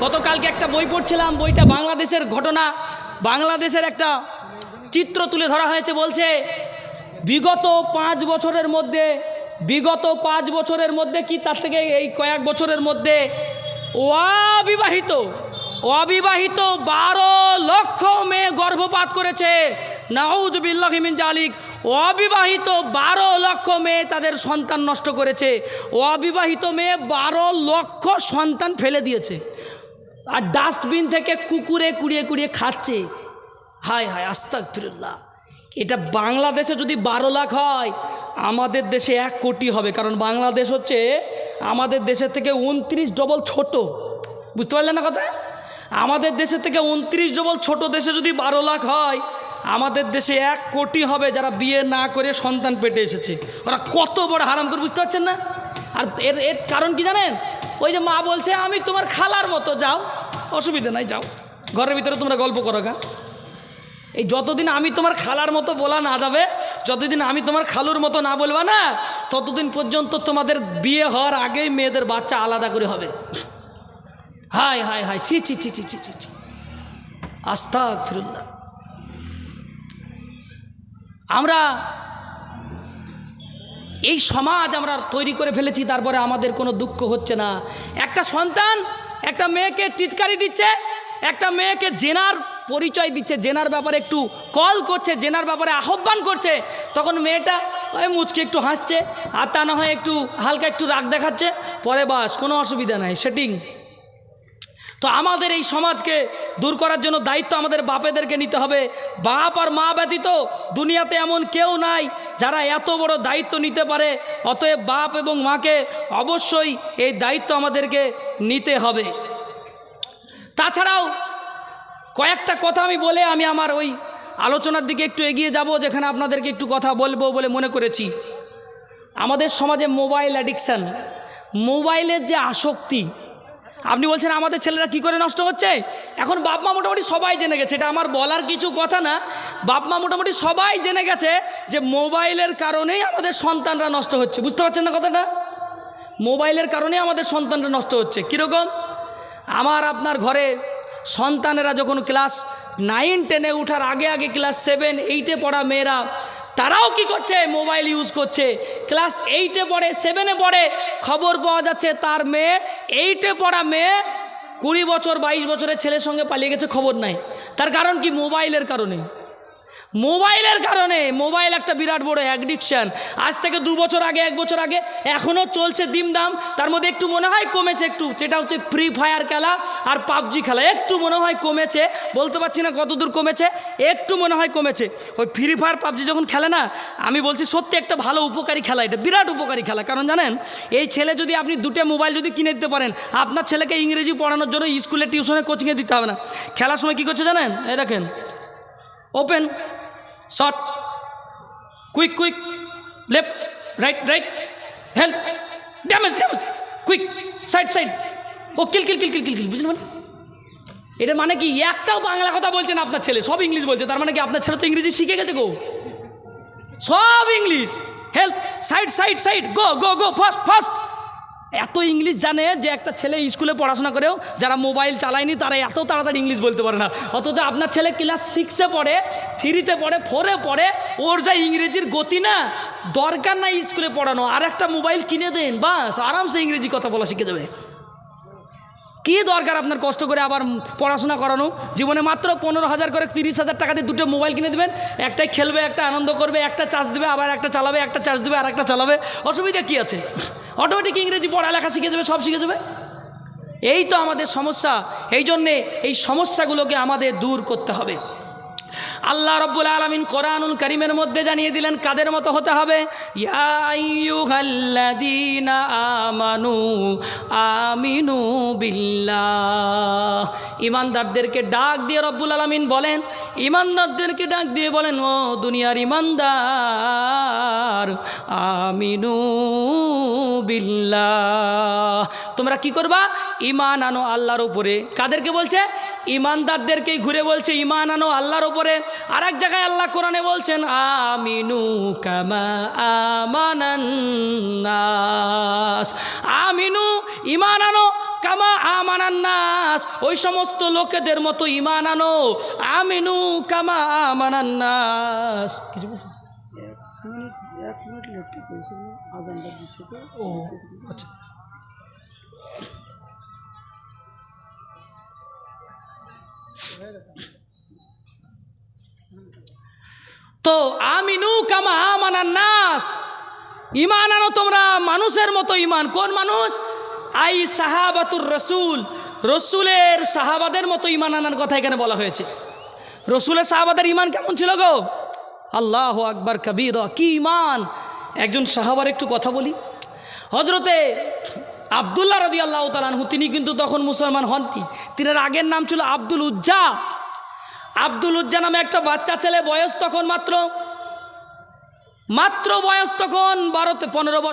গতকালকে একটা বই পড়ছিলাম, বইটা বাংলাদেশের ঘটনা, বাংলাদেশের একটা চিত্র তুলে ধরা হয়েছে। বলছে বিগত 5 বছরের মধ্যে কি তার থেকে এই কয়েক বছরের মধ্যে অবিবাহিত 12 লক্ষ মেয়ে গর্ভপাত করেছে। নাউজুবিল্লাহি মিন জালিক। অবিবাহিত 12 লক্ষ মেয়ে তাদের সন্তান নষ্ট করেছে। অবিবাহিত মেয়ে 12 লক্ষ সন্তান ফেলে দিয়েছে, আর ডাস্টবিন থেকে কুকুরে কুড়িয়ে খাচ্ছে। হায় হায়, আস্তাগফিরুল্লাহ। এটা বাংলাদেশে যদি 12 লাখ হয়, আমাদের দেশে 1 কোটি হবে। কারণ বাংলাদেশ হচ্ছে আমাদের দেশের থেকে 29 ডবল ছোট। বুঝতে পারলেন না কথা? আমাদের দেশের থেকে 29 ডবল ছোট দেশে যদি 12 লাখ হয়, আমাদের দেশে 1 কোটি হবে যারা বিয়ে না করে সন্তান পেটে এসেছে। ওরা কত বড় হারাম করে, বুঝতে পারছেন না? আর এর কারণ কি জানেন? ওই যে মা বলছে আমি তোমার খালার মতো, যাও, অসুবিধা নাই, যাও, ঘরের ভিতরে তোমরা গল্প করো গা। এই যতদিন আমি তোমার খালার মতো বলা না যাবে, যতদিন আমি তোমার খালুর মতো না বলবা না, ততদিন পর্যন্ত তোমাদের বিয়ে হওয়ার আগেই মেয়েদের বাচ্চা আলাদা করে হবে। হায় হায় হায়, ছি ছি ছি ছি ছি ছি, আস্তাগফিরুল্লাহ। আমরা এই সমাজ আমরা তৈরি করে ফেলেছি, তারপরে আমাদের কোনো দুঃখ হচ্ছে না। একটা সন্তান একটা মেয়েকে টিটকারি দিচ্ছে, একটা মেয়েকে জেনার পরিচয় দিচ্ছে, জেনার ব্যাপারে একটু কল করছে, জেনার ব্যাপারে আহ্বান করছে, তখন মেয়েটা ওই মুচকে একটু হাসছে, আর তা না হয় একটু হালকা একটু রাগ দেখাচ্ছে, পরে বাস কোনো অসুবিধা নাই, সেটিং। তো আমাদের এই সমাজকে দূর করার জন্য দায়িত্ব আমাদের বাপেদেরকে নিতে হবে। বাপ আর মা ব্যতীত দুনিয়াতে এমন কেউ নাই যারা এত বড় দায়িত্ব নিতে পারে। অতএব বাপ এবং মাকে অবশ্যই এই দায়িত্ব আমাদেরকে নিতে হবে। তাছাড়াও কয়েকটা কথা আমি বলে আমি আমার ওই আলোচনার দিকে একটু এগিয়ে যাব, যেখানে আপনাদেরকে একটু কথা বলবো বলে মনে করেছি। আমাদের সমাজে মোবাইল অ্যাডিকশান, মোবাইলের যে আসক্তি, আপনি বলছেন আমাদের ছেলেরা কি করে নষ্ট হচ্ছে। এখন বাপ মা মোটামুটি সবাই জেনে গেছে, এটা আমার বলার কিছু কথা না, বাপ মা মোটামুটি সবাই জেনে গেছে যে মোবাইলের কারণেই আমাদের সন্তানরা নষ্ট হচ্ছে। বুঝতে পারছেন না কথাটা? মোবাইলের কারণেই আমাদের সন্তানরা নষ্ট হচ্ছে। কীরকম? আমার আপনার ঘরে সন্তানেরা যখন ক্লাস 9, 10-এ ওঠার আগে ক্লাস 7, 8-এ পড়া মেয়েরা, তারাও কি করছে? মোবাইল ইউজ করছে। ক্লাস 8-এ পড়ে, 7-এ পড়ে, খবর পাওয়া যাচ্ছে তার মেয়ে, 8-এ পড়া মেয়ে 20 বছর 22 বছরের ছেলের সঙ্গে পালিয়ে গেছে, খবর নাই। তার কারণ কি? মোবাইলের কারণে। মোবাইলের কারণে। মোবাইল একটা বিরাট বড় অ্যাডিকশান। আজ থেকে 2 বছর আগে, 1 বছর আগে এখনও চলছে দিমদাম। তার মধ্যে একটু মনে হয় কমেছে একটু, যেটা হচ্ছে ফ্রি ফায়ার খেলা আর পাবজি খেলা, একটু মনে হয় কমেছে, বলতে পারছি না কত দূর কমেছে, একটু মনে হয় কমেছে। ওই ফ্রি ফায়ার পাবজি যখন খেলে না, আমি বলছি সত্যি একটা ভালো উপকারী খেলা, এটা বিরাট উপকারী খেলা। কারণ জানেন, এই ছেলে যদি আপনি 2টে মোবাইল যদি কিনে দিতে পারেন, আপনার ছেলেকে ইংরেজি পড়ানোর জন্য স্কুলে টিউশনে কোচিংয়ে দিতে হবে না। খেলার সময় কী করছে জানেন? এই দেখেন, open, short, quick, left, right, help, damage, quick, side, ও কিল, বুঝলেন? মানে এটা মানে কি? একটাও বাংলা কথা বলছে না আপনার ছেলে, সব ইংলিশ বলছে। তার মানে কি আপনার ছেলে তো ইংরেজি শিখে গেছে গো, সব ইংলিশ। হেল্প, সাইড, গো, ফাস্ট। এত ইংলিশ জানে যে একটা ছেলে স্কুলে পড়াশোনা করেও যারা মোবাইল চালায়নি তারা এত তাড়াতাড়ি ইংলিশ বলতে পারে না। অথচ আপনার ছেলে ক্লাস 6-এ পড়ে, 3-তে পড়ে, 4-এ পড়ে, ওর যা ইংরেজির গতি না, দরকার নাই স্কুলে পড়ানো, আর একটা মোবাইল কিনে দেন, বাস আরামসে ইংরেজি কথা বলা শিখে যাবে। কী দরকার আপনার কষ্ট করে আবার পড়াশোনা করানো? জীবনে মাত্র 15,000 করে 30,000 টাকা দিয়ে 2টে মোবাইল কিনে দেবেন, একটাই খেলবে, একটা আনন্দ করবে, একটা চার্জ দেবে, আবার একটা চালাবে, একটা চার্জ দেবে, আর একটা চালাবে, অসুবিধা কী আছে? অটোমেটিক ইংরেজি পড়ালেখা শিখে যাবে, সব শিখে যাবে। এই তো আমাদের সমস্যা। এই জন্যে এই সমস্যাগুলোকে আমাদের দূর করতে হবে। আল্লাহ রাব্বুল আলামিন কোরআনুল কারীমের মধ্যে জানিয়ে দিলেন কাদের মতো হতে হবে। ইয়া আইয়ুহাল্লাযীনা আমানু আমিনু বিল্লাহ। ঈমানদারদেরকে ডাক দিয়ে রব্বুল আলামিন বলেন, ঈমানদারদেরকে ডাক দিয়ে বলেন, ও দুনিয়ার ঈমানদার, আমিনু বিল্লাহ, তোমরা কি করবা? ঈমান আনো আল্লাহর উপরে। কাদেরকে বলছে? ঈমানদারদেরকেই ঘুরে বলছে ঈমান আনো আল্লাহর উপরে। আর এক জায়গায় আল্লাহ কোরআনে বলছেন, আমিনু কামা আমানান নাস। আমিনু, ঈমান আনো কামা আমানান নাস, ওই সমস্ত লোকেদের মতো ঈমান আনো। আমিনু কামা আমানান নাস। কিছু বলছো? এক মিনিট লেট করেছিল, আজানটা দিচ্ছে তো। ও আচ্ছা। তো আমিনু কামা আমানান নাস, ঈমান আনো তোমরা মানুষের মতো ঈমান। কোন মানুষ? আই সাহাবাতুর রসুল, রসুলের সাহাবাদের মতো ঈমান আনার কথা এখানে বলা হয়েছে। রসুলের সাহাবাদের ঈমান কেমন ছিল গো? আল্লাহু আকবার কবীর। কি ঈমান! একজন সাহাবার একটু কথা বলি। হজরতে আব্দুল্লাহ রাদিয়াল্লাহু তাআলা আনহু, তিনি কিন্তু তখন মুসলমান হননি। তিনার আগের নাম ছিল আব্দুল উজ্জা। আব্দুল উজ্জা নামে একটা বাচ্চা ছেলে, বয়স তখন মাত্র বয়স তখন 12-15 বছর।